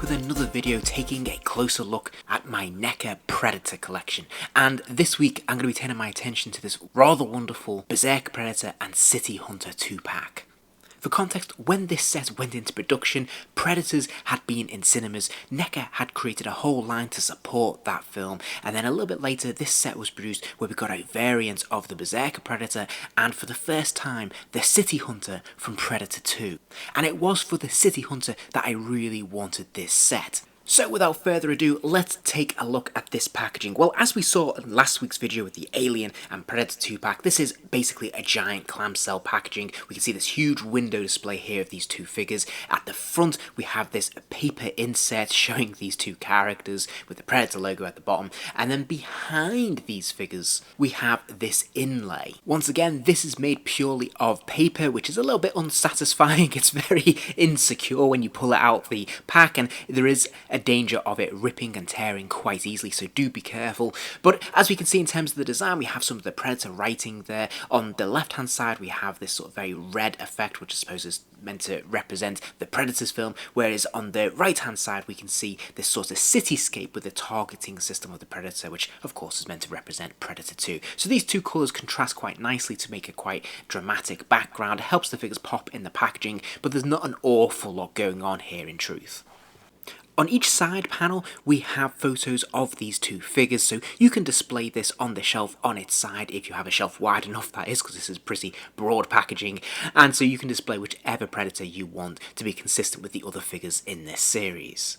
with another video taking a closer look at my NECA Predator collection, and this week I'm going to be turning my attention to this rather wonderful Beserker Predator and City Hunter 2-pack. For context, when this set went into production, Predators had been in cinemas, NECA had created a whole line to support that film, and then a little bit later this set was produced where we got a variant of the Berserker Predator and for the first time the City Hunter from Predator 2. And it was for the City Hunter that I really wanted this set. So without further ado, let's take a look at this packaging. Well, as we saw in last week's video with the Alien and Predator 2-pack, this is basically a giant clamshell packaging. We can see this huge window display here of these two figures. At the front, we have this paper insert showing these two characters with the Predator logo at the bottom. And then behind these figures, we have this inlay. Once again, this is made purely of paper, which is a little bit unsatisfying. It's very insecure when you pull it out the pack, and there is a danger of it ripping and tearing quite easily, so do be careful. But as we can see in terms of the design, we have some of the Predator writing there. On the left hand side we have this sort of very red effect, which I suppose is meant to represent the Predators film, whereas on the right hand side we can see this sort of cityscape with the targeting system of the Predator, which of course is meant to represent Predator 2. So these two colours contrast quite nicely to make a quite dramatic background. It helps the figures pop in the packaging, but there's not an awful lot going on here in truth. On each side panel we have photos of these two figures, so you can display this on the shelf on its side if you have a shelf wide enough, that is, because this is pretty broad packaging, and so you can display whichever Predator you want to be consistent with the other figures in this series.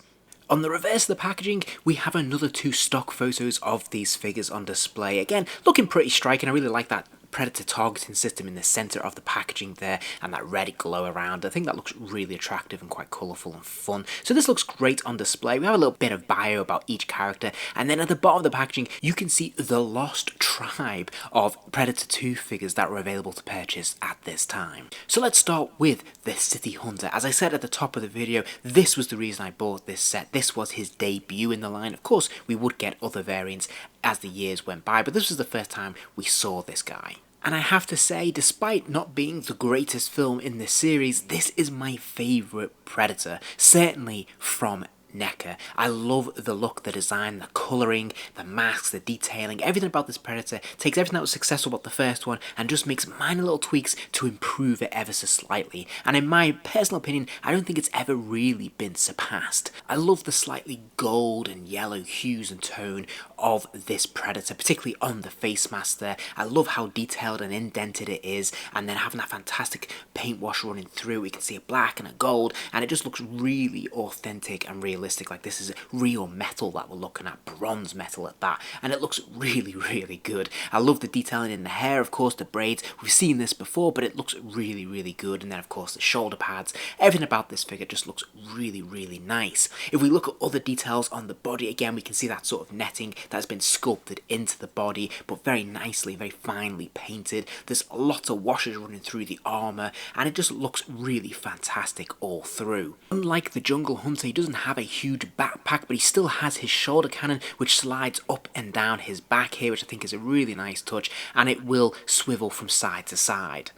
On the reverse of the packaging, we have another two stock photos of these figures on display. Again, looking pretty striking. I really like that Predator targeting system in the centre of the packaging there and that red glow around. I think that looks really attractive and quite colourful and fun. So this looks great on display. We have a little bit of bio about each character, and then at the bottom of the packaging you can see the lost tribe of Predator 2 figures that were available to purchase at this time. So let's start with the City Hunter. As I said at the top of the video, this was the reason I bought this set. This was his debut in the line. Of course we would get other variants as the years went by, but this was the first time we saw this guy. And I have to say, despite not being the greatest film in this series, this is my favourite Predator, certainly from NECA. I love the look, the design, the colouring, the masks, the detailing. Everything about this Predator takes everything that was successful about the first one and just makes minor little tweaks to improve it ever so slightly. And in my personal opinion, I don't think it's ever really been surpassed. I love the slightly gold and yellow hues and tone of this Predator, particularly on the face mask there. I love how detailed and indented it is, and then having that fantastic paint wash running through. We can see a black and a gold, and it just looks really authentic and realistic. Like this is real metal that we're looking at, bronze metal at that, and it looks really, really good. I love the detailing in the hair, of course, the braids. We've seen this before, but it looks really, really good. And then of course the shoulder pads, everything about this figure just looks really, really nice. If we look at other details on the body, again we can see that sort of netting that has been sculpted into the body, but very nicely, very finely painted. There's a lot of washes running through the armour, and it just looks really fantastic all through. Unlike the Jungle Hunter, he doesn't have a huge backpack, but he still has his shoulder cannon which slides up and down his back here, which I think is a really nice touch, and it will swivel from side to side.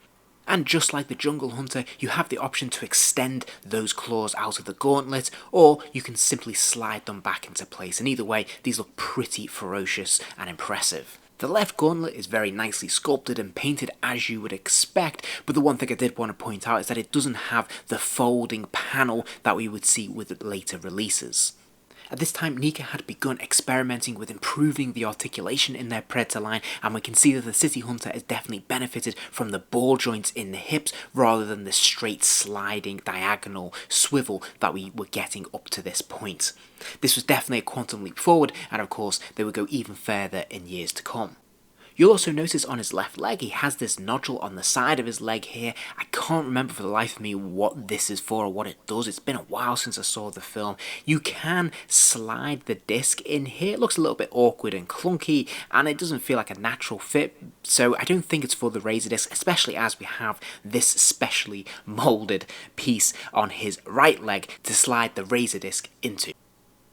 And just like the Jungle Hunter, you have the option to extend those claws out of the gauntlet, or you can simply slide them back into place, and either way these look pretty ferocious and impressive. The left gauntlet is very nicely sculpted and painted as you would expect, but the one thing I did want to point out is that it doesn't have the folding panel that we would see with later releases. At this time, NECA had begun experimenting with improving the articulation in their Predator line, and we can see that the City Hunter has definitely benefited from the ball joints in the hips rather than the straight sliding diagonal swivel that we were getting up to this point. This was definitely a quantum leap forward, and of course they would go even further in years to come. You'll also notice on his left leg he has this nodule on the side of his leg here. I can't remember for the life of me what this is for or what it does. It's been a while since I saw the film. You can slide the disc in here. It looks a little bit awkward and clunky, and it doesn't feel like a natural fit, so I don't think it's for the razor disc, especially as we have this specially moulded piece on his right leg to slide the razor disc into.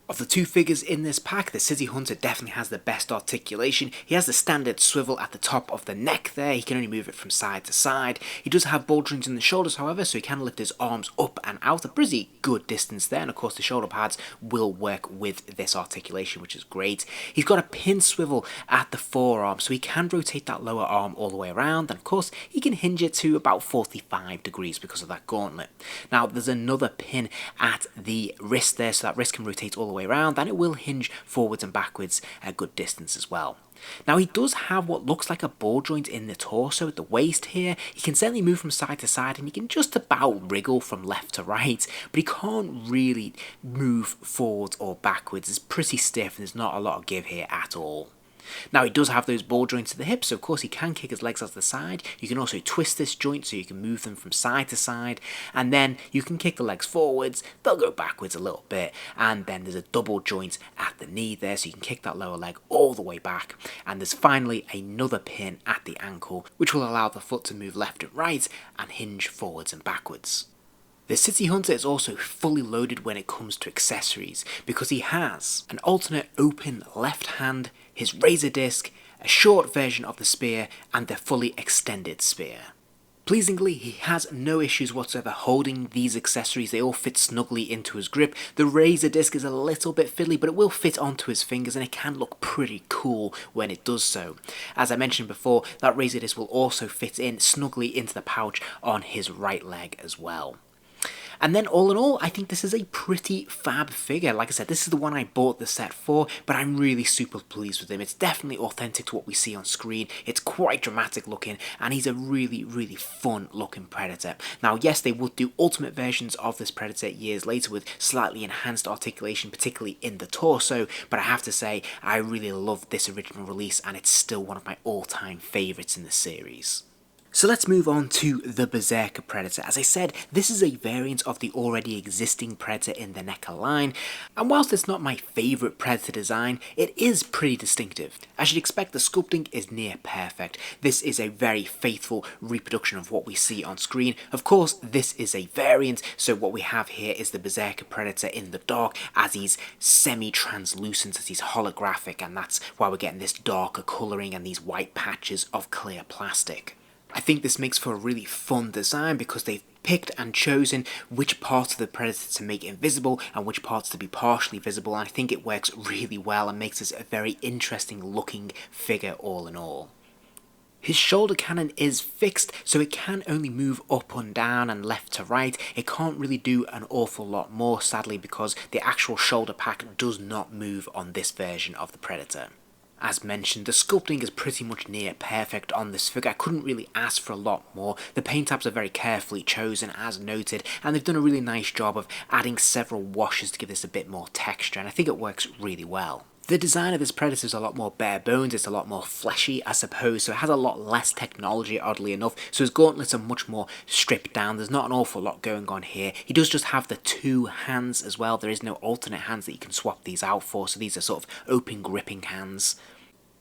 Of the two figures in this pack, the City Hunter definitely has the best articulation. He has the standard swivel at the top of the neck there, he can only move it from side to side. He does have ball joints in the shoulders however, so he can lift his arms up and out a pretty good distance there, and of course the shoulder pads will work with this articulation, which is great. He's got a pin swivel at the forearm, so he can rotate that lower arm all the way around, and of course he can hinge it to about 45 degrees because of that gauntlet. Now there's another pin at the wrist there, so that wrist can rotate all the way around, and it will hinge forwards and backwards a good distance as well. Now he does have what looks like a ball joint in the torso at the waist here. He can certainly move from side to side and he can just about wriggle from left to right, but he can't really move forwards or backwards. It's pretty stiff and there's not a lot of give here at all. Now he does have those ball joints at the hips, so of course he can kick his legs out to the side. You can also twist this joint so you can move them from side to side, and then you can kick the legs forwards, they'll go backwards a little bit, and then there's a double joint at the knee there so you can kick that lower leg all the way back, and there's finally another pin at the ankle which will allow the foot to move left and right and hinge forwards and backwards. The City Hunter is also fully loaded when it comes to accessories because he has an alternate open left hand, his razor disc, a short version of the spear, and the fully extended spear. Pleasingly, he has no issues whatsoever holding these accessories. They all fit snugly into his grip. The razor disc is a little bit fiddly, but it will fit onto his fingers and it can look pretty cool when it does so. As I mentioned before, that razor disc will also fit in snugly into the pouch on his right leg as well. And then all in all, I think this is a pretty fab figure. Like I said, this is the one I bought the set for, but I'm really super pleased with him. It's definitely authentic to what we see on screen. It's quite dramatic looking, and he's a really, really fun looking Predator. Now, yes, they would do ultimate versions of this Predator years later with slightly enhanced articulation, particularly in the torso, but I have to say, I really love this original release, and it's still one of my all-time favourites in the series. So let's move on to the Berserker Predator. As I said, this is a variant of the already existing Predator in the NECA line, and whilst it's not my favourite Predator design, it is pretty distinctive. As you'd expect, the sculpting is near perfect. This is a very faithful reproduction of what we see on screen. Of course, this is a variant, so what we have here is the Berserker Predator in the dark, as he's semi-translucent, as he's holographic, and that's why we're getting this darker colouring and these white patches of clear plastic. I think this makes for a really fun design because they've picked and chosen which parts of the Predator to make invisible and which parts to be partially visible, and I think it works really well and makes this a very interesting looking figure all in all. His shoulder cannon is fixed, so it can only move up and down and left to right. It can't really do an awful lot more, sadly, because the actual shoulder pack does not move on this version of the Predator. As mentioned, the sculpting is pretty much near perfect on this figure. I couldn't really ask for a lot more. The paint apps are very carefully chosen, as noted, and they've done a really nice job of adding several washes to give this a bit more texture, and I think it works really well. The design of this Predator is a lot more bare bones, it's a lot more fleshy, I suppose, so it has a lot less technology, oddly enough, so his gauntlets are much more stripped down. There's not an awful lot going on here. He does just have the two hands as well. There is no alternate hands that you can swap these out for, so these are sort of open gripping hands.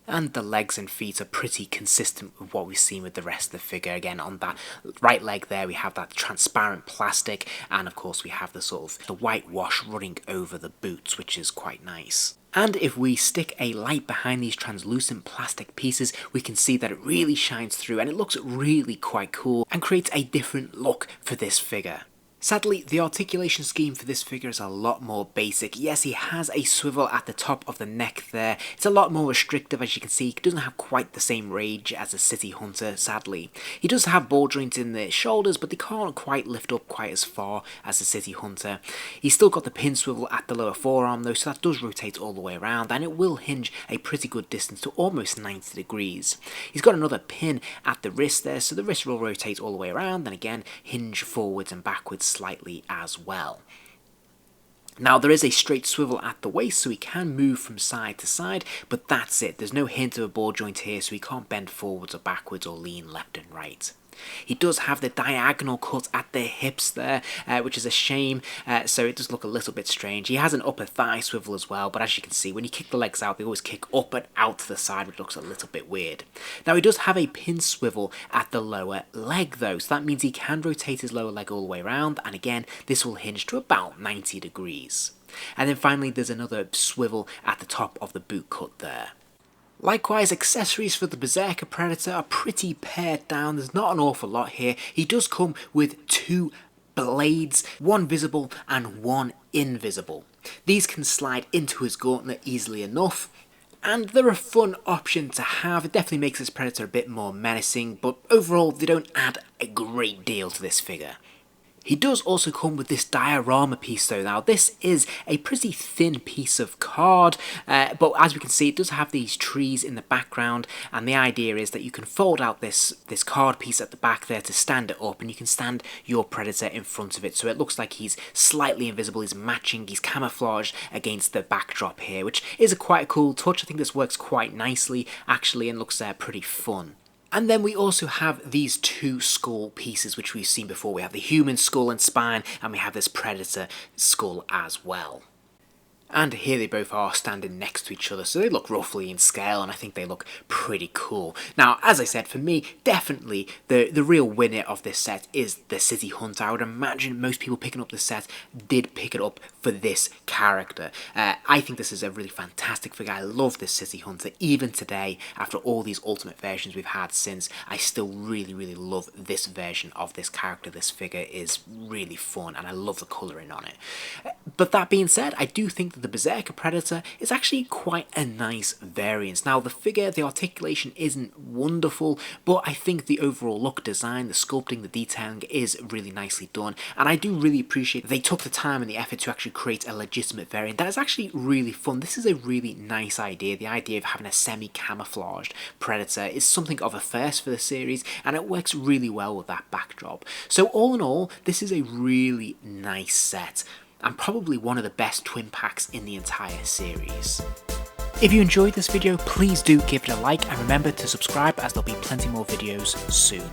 And the legs and feet are pretty consistent with what we've seen with the rest of the figure. Again, on that right leg there, we have that transparent plastic, and of course we have the sort of the whitewash running over the boots, which is quite nice. And if we stick a light behind these translucent plastic pieces, we can see that it really shines through, and it looks really quite cool and creates a different look for this figure. Sadly, the articulation scheme for this figure is a lot more basic. Yes, he has a swivel at the top of the neck there. It's a lot more restrictive, as you can see. He doesn't have quite the same range as a City Hunter, sadly. He does have ball joints in the shoulders, but they can't quite lift up quite as far as the City Hunter. He's still got the pin swivel at the lower forearm though, so that does rotate all the way around, and it will hinge a pretty good distance to almost 90 degrees. He's got another pin at the wrist there, so the wrist will rotate all the way around, and again, hinge forwards and backwards slightly as well. Now there is a straight swivel at the waist, so he can move from side to side, but that's it. There's no hint of a ball joint here, so he can't bend forwards or backwards or lean left and right. He does have the diagonal cut at the hips there, which is a shame, so it does look a little bit strange. He has an upper thigh swivel as well, but as you can see, when you kick the legs out, they always kick up and out to the side, which looks a little bit weird. Now he does have a pin swivel at the lower leg though, so that means he can rotate his lower leg all the way around, and again, this will hinge to about 90 degrees. And then finally there's another swivel at the top of the boot cut there. Likewise, accessories for the Berserker Predator are pretty pared down. There's not an awful lot here. He does come with 2 blades, one visible and one invisible. These can slide into his gauntlet easily enough, and they're a fun option to have. It definitely makes this Predator a bit more menacing, but overall they don't add a great deal to this figure. He does also come with this diorama piece though. Now this is a pretty thin piece of card, but as we can see it does have these trees in the background, and the idea is that you can fold out this card piece at the back there to stand it up, and you can stand your Predator in front of it, so it looks like he's slightly invisible, he's matching, he's camouflaged against the backdrop here, which is quite a cool touch. I think this works quite nicely actually and looks pretty fun. And then we also have these 2 skull pieces which we've seen before. We have the human skull and spine, and we have this Predator skull as well. And here they both are standing next to each other, so they look roughly in scale, and I think they look pretty cool. Now, as I said, for me, definitely the real winner of this set is the City Hunter. I would imagine most people picking up the set did pick it up for this character. I think this is a really fantastic figure. I love this City Hunter. Even today, after all these Ultimate versions we've had since, I still really love this version of this character. This figure is really fun, and I love the colouring on it. But that being said, I do think the Berserker Predator is actually quite a nice variance. Now the figure, the articulation isn't wonderful, but I think the overall look, design, the sculpting, the detailing is really nicely done, and I do really appreciate that they took the time and the effort to actually create a legitimate variant that is actually really fun. This is a really nice idea. The idea of having a semi-camouflaged Predator is something of a first for the series, and it works really well with that backdrop. So all in all, this is a really nice set, and probably one of the best twin packs in the entire series. If you enjoyed this video, please do give it a like, and remember to subscribe as there'll be plenty more videos soon.